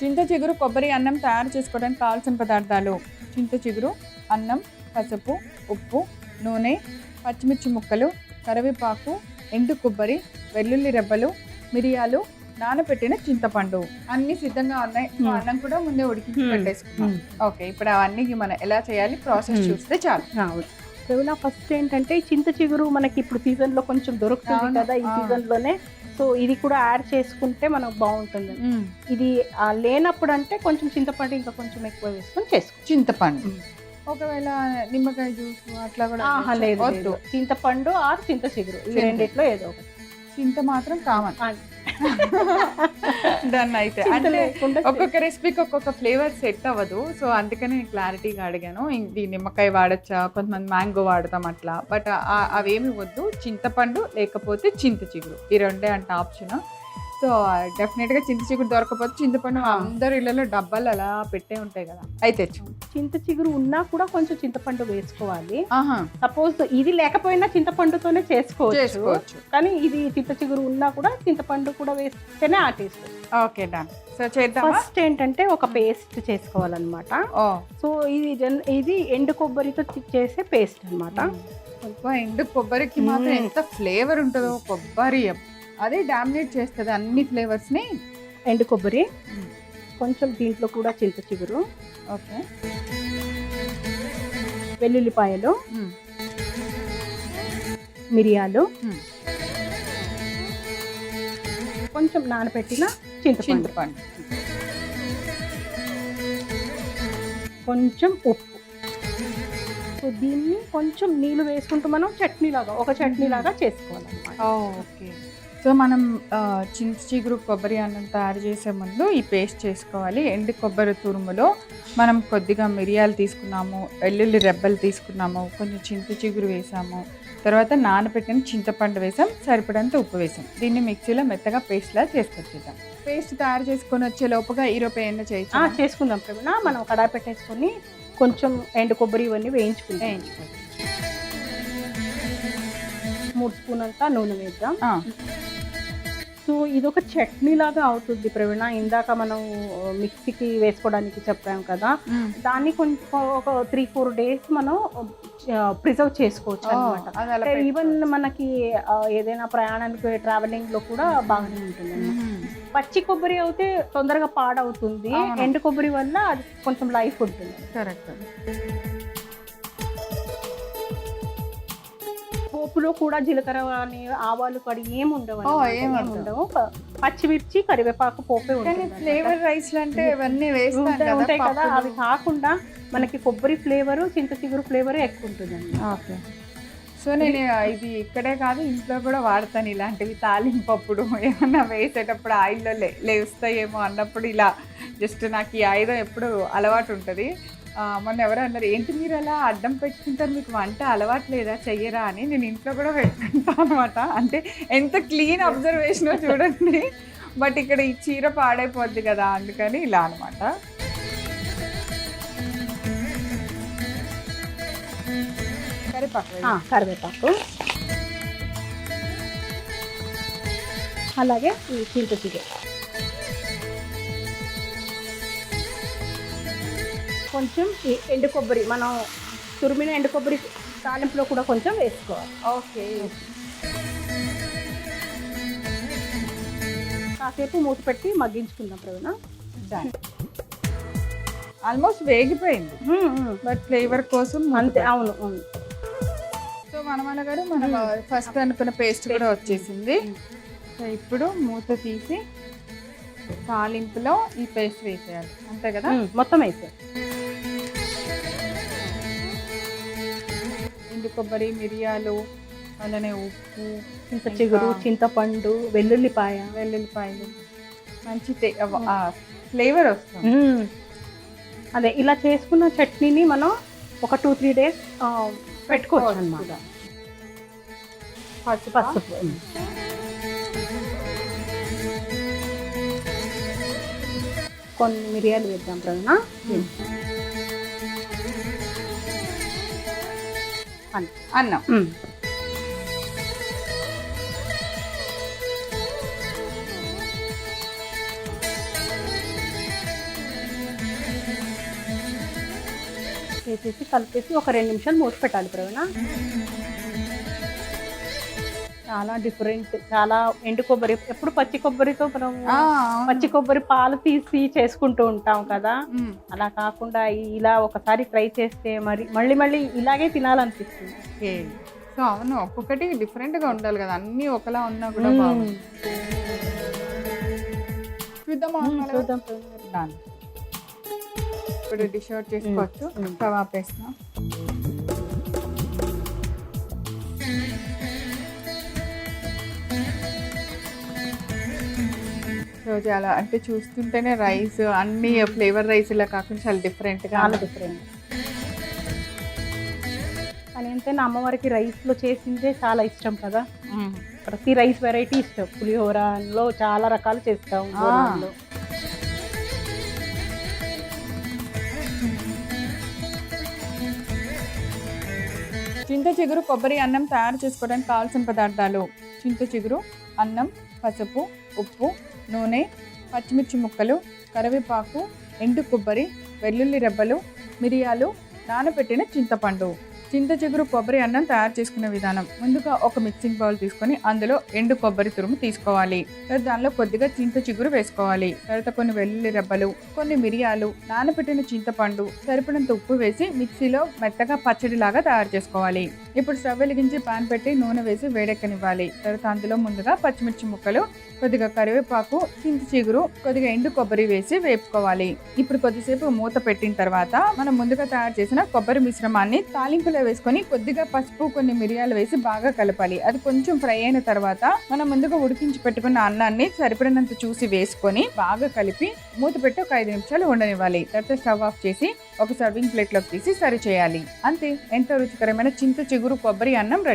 చింత చిగురు కొబ్బరి అన్నం తయారు చేసుకోవడానికి కావాల్సిన పదార్థాలు: చింత చిగురు, అన్నం, పసుపు, ఉప్పు, నూనె, పచ్చిమిర్చి ముక్కలు, కరివేపాకు, ఎండు కొబ్బరి, వెల్లుల్లి రెబ్బలు, మిరియాలు, నానబెట్టిన చింతపండు. అన్ని సిద్ధంగా ఉన్నాయి. అన్నం కూడా ముందే ఉడికించి పెట్టేసుకున్నాం. ఓకే, ఇప్పుడు అవన్నీ మనం ఎలా చేయాలి ప్రాసెస్ చూస్తే చాలు. ఫస్ట్ ఏంటంటే చింత చిగురు మనకి ఇప్పుడు సీజన్ లో కొంచెం దొరుకుతుంది కదా, ఈ సీజన్ లోనే. సో ఇది కూడా యాడ్ చేసుకుంటే మనకు బాగుంటుంది. ఇది లేనప్పుడు అంటే కొంచెం చింతపండు ఇంకా కొంచెం ఎక్కువ వేసుకొని చేసుకో. చింతపండు ఒకవేళ నిమ్మకాయ జ్యూస్ అట్లా కూడా లేదు, చింతపండు ఆర్ చింత చిగురు ఈ రెండిట్లో ఏదో ఒకటి. చింత మాత్రం కావాలి. డన్. అయితే అంటే ఒక్కొక్క రెసిపీకి ఒక్కొక్క ఫ్లేవర్ సెట్ అవ్వదు, సో అందుకని నేను క్లారిటీగా అడిగాను. ఇది నిమ్మకాయ వాడచ్చా, కొంతమంది మ్యాంగో వాడతాం అట్లా, బట్ అవేమి వద్దు. చింతపండు లేకపోతే చింత చిగురు, ఈ రెండే అంటే ఆప్షన్. సో డెఫినెట్గా చింత చిగురు దొరకపోతే చింతపండు అందరి ఇళ్లలో డబ్బాలు అలా పెట్టే ఉంటాయి కదా, అయితే చింత చిగురు ఉన్నా కూడా కొంచెం చింతపండు వేసుకోవాలి. సపోజ్ ఇది లేకపోయినా చింతపండుతోనే చేసుకోవచ్చు, కానీ ఇది చింత చిగురు ఉన్నా కూడా చింతపండు కూడా వేస్తేనే ఆ టేస్ట్. Okay, done. సో చేద్దాం. ఫస్ట్ ఏంటంటే ఒక పేస్ట్ చేసుకోవాలన్నమాట. సో ఇది ఎండు కొబ్బరితో చేసే పేస్ట్ అనమాట. ఎండు కొబ్బరికి మాత్రం ఎంత ఫ్లేవర్ ఉంటుందో, కొబ్బరి అదే డామినేట్ చేస్తుంది అన్ని ఫ్లేవర్స్ ని. ఎండు కొబ్బరి, కొంచెం దీంట్లో కూడా చింత చిగురు, ఓకే, వెల్లుల్లిపాయలు, మిరియాలు, కొంచెం నానబెట్టిన చింతపండు, కొంచెం ఉప్పు. సో దీన్ని కొంచెం నీళ్ళు వేసుకుంటూ మనం ఒక చట్నీ లాగా చేసుకోవాలన్నమాట. ఓకే, సో మనం చింత చిగురు కొబ్బరి అన్నం తయారు చేసే ముందు ఈ పేస్ట్ చేసుకోవాలి. ఎండు కొబ్బరి తురుములో మనం కొద్దిగా మిరియాలు తీసుకున్నాము, వెల్లుల్లి రెబ్బలు తీసుకున్నాము, కొంచెం చింత చిగురు వేసాము, తర్వాత నానబెట్టిన చింతపండు వేసాం, సరిపడంత ఉప్పు వేసాం. దీన్ని మిక్సీలో మెత్తగా పేస్ట్లా చేసుకొచ్చేద్దాం. పేస్ట్ తయారు చేసుకొని వచ్చే లోపుగా ఈరోజు ఏమైనా చేసుకుందాం ప్రవీణ. మనం కడాయి పెట్టేసుకొని కొంచెం ఎండు కొబ్బరి ఇవన్నీ వేయించుకోవచ్చు. 3 స్పూన్ అంతా నూనె వేద్దాం. సో ఇదొక చట్నీ లాగా అవుతుంది ప్రవీణ. ఇందాక మనం మిక్సీకి వేసుకోవడానికి చెప్పాం కదా, దాన్ని కొంచెం ఒక 3-4 డేస్ మనం ప్రిజర్వ్ చేసుకోవచ్చు అనమాట. ఈవెన్ మనకి ఏదైనా ప్రయాణానికి ట్రావెలింగ్ లో కూడా బాగానే ఉంటుంది. పచ్చి కొబ్బరి అయితే తొందరగా పాడవుతుంది, ఎండు కొబ్బరి వల్ల అది కొంచెం లైఫ్ ఉంటుంది. కరెక్ట్. పోపులో కూడా జీలకర్ర కానీ ఆవాలు కానీ ఏమి ఉండవు. పచ్చిమిర్చి, కరివేపాకు పోపే ఉంటుంది. ఫ్లేవర్ రైస్ అంటే ఇవన్నీ ఉంటాయి కదా, అవి కాకుండా మనకి కొబ్బరి ఫ్లేవరు, చింత చిగురు ఫ్లేవర్ ఎక్కువ ఉంటుందండి. ఓకే, సో నేను ఇది ఇక్కడే కాదు ఇంట్లో కూడా వాడతాను ఇలాంటివి. తాలింపప్పుడు ఏమన్నా వేసేటప్పుడు ఆయిల్లో లేస్తాయేమో అన్నప్పుడు ఇలా జస్ట్ నాకు ఈ ఆయుధం ఎప్పుడు అలవాటు ఉంటుంది. మొన్న ఎవరో అన్నారు, ఏంటి మీరు అలా అడ్డం పెట్టుకుంటారు, మీకు వంట అలవాటు లేదా, చెయ్యరా అని. నేను ఇంట్లో కూడా పెట్టుకుంటాను అనమాట. అంటే ఎంత క్లీన్ అబ్జర్వేషనో చూడండి. బట్ ఇక్కడ ఈ చీర పాడైపోద్ది కదా, అందుకని ఇలా అనమాట. కరివేపాకు, అలాగే ఈ చింత చిగురు, కొంచెం ఎండు కొబ్బరి, మనం తురిమిన ఎండు కొబ్బరి తాలింపులో కూడా కొంచెం వేసుకోవాలి. ఓకే, కాసేపు మూత పెట్టి మగ్గించుకుందాం ప్రవీణ. ఆల్మోస్ట్ వేగిపోయింది, బట్ ఫ్లేవర్ కోసం అంతే. అవును. సో మనమల గారు మనం ఫస్ట్ అనుకున్న పేస్ట్ కూడా వచ్చేసింది. సో ఇప్పుడు మూత తీసి తాలింపులో ఈ పేస్ట్ వేసేయాలి, అంతే కదా? మొత్తం వేసేయాలి. ఎండు కొబ్బరి, మిరియాలు, అలానే ఉప్పు, చింత చిగురు, చింతపండు, వెల్లుల్లిపాయలు, మంచి ఫ్లేవర్ వస్తుంది. అదే ఇలా చేసుకున్న చట్నీని మనం ఒక 2-3 డేస్ పెట్టుకోవచ్చు అన్నమాట. పసుపు, కొన్ని మిరియాలు వేద్దాం ప్రవీణ. అన్నం, వేసేసి కలిపేసి ఒక 2 నిమిషాలు మూసి పెట్టాలి ప్రవీణ. చాలా డిఫరెంట్, చాలా ఎండు కొబ్బరి, ఎప్పుడు పచ్చి కొబ్బరితో మనం పచ్చి కొబ్బరి పాలు తీసి చేసుకుంటూ ఉంటాం కదా, అలా కాకుండా ఇలా ఒకసారి ట్రై చేస్తే మళ్ళీ మళ్ళీ ఇలాగే తినాలనిపిస్తుంది. సో అవును, ఒక్కొక్కటి డిఫరెంట్గా ఉండాలి కదా, అన్నీ ఒకలా ఉన్నా కూడా బాగుంది. చూద్దాం. ఇప్పుడు డిష్ అవుట్ చేసుకోవచ్చు. స్టవ్ ఆపేస్తా. సో చాలా అంటే చూస్తుంటేనే రైస్ అన్ని ఫ్లేవర్ రైస్ ఇలా కాకుండా చాలా డిఫరెంట్గా, చాలా డిఫరెంట్. కానీ ఎంతైనా అమ్మవారికి రైస్లో చేసిందే చాలా ఇష్టం కదా, ప్రతి రైస్ వెరైటీ ఇష్టం. పులిహోరలో చాలా రకాలు చేస్తాం. చింత చిగురు కొబ్బరి అన్నం తయారు చేసుకోవడానికి కావాల్సిన పదార్థాలు: చింత చిగురు, అన్నం, పసుపు, ఉప్పు, నూనె, పచ్చిమిర్చి ముక్కలు, కరివేపాకు, ఎండు కొబ్బరి, వెల్లుల్లి రెబ్బలు, మిరియాలు, నానబెట్టిన చింతపండు. చింత చిగురు కొబ్బరి అన్నం తయారు చేసుకునే విధానం: ముందుగా ఒక మిక్సింగ్ బౌల్ తీసుకొని అందులో ఎండు కొబ్బరి తురుము తీసుకోవాలి. తర్వాత దానిలో కొద్దిగా చింత చిగురు వేసుకోవాలి. తర్వాత కొన్ని వెల్లుల్లి రెబ్బలు, కొన్ని మిరియాలు, నానబెట్టిన చింతపండు, సరిపడినంత ఉప్పు వేసి మిక్సీలో మెత్తగా పచ్చడిలాగా తయారు చేసుకోవాలి. ఇప్పుడు స్టవ్ వెలిగించి పాన్ పెట్టి నూనె వేసి వేడెక్కనివ్వాలి. తర్వాత అందులో ముందుగా పచ్చిమిర్చి ముక్కలు, కొద్దిగా కరివేపాకు, చింత చిగురు, కొద్దిగా ఎండు కొబ్బరి వేసి వేపుకోవాలి. ఇప్పుడు కొద్దిసేపు మూత పెట్టిన తర్వాత మనం ముందుగా తయారు చేసిన కొబ్బరి మిశ్రమాన్ని తాలింపులో వేసుకొని కొద్దిగా పసుపు, కొన్ని మిరియాలు వేసి బాగా కలపాలి. అది కొంచెం ఫ్రై అయిన తర్వాత మనం ముందుగా ఉడికించి పెట్టుకున్న అన్నాన్ని సరిపడినంత చూసి వేసుకొని బాగా కలిపి మూత పెట్టి ఒక 5 నిమిషాలు ఉండనివ్వాలి. తర్వాత స్టవ్ ఆఫ్ చేసి ఒక సర్వింగ్ ప్లేట్లోకి తీసి సర్వ్ చేయాలి. అంతే, ఎంతో రుచికరమైన చింత చిగురు కొబ్బరి అన్నం రెడీ.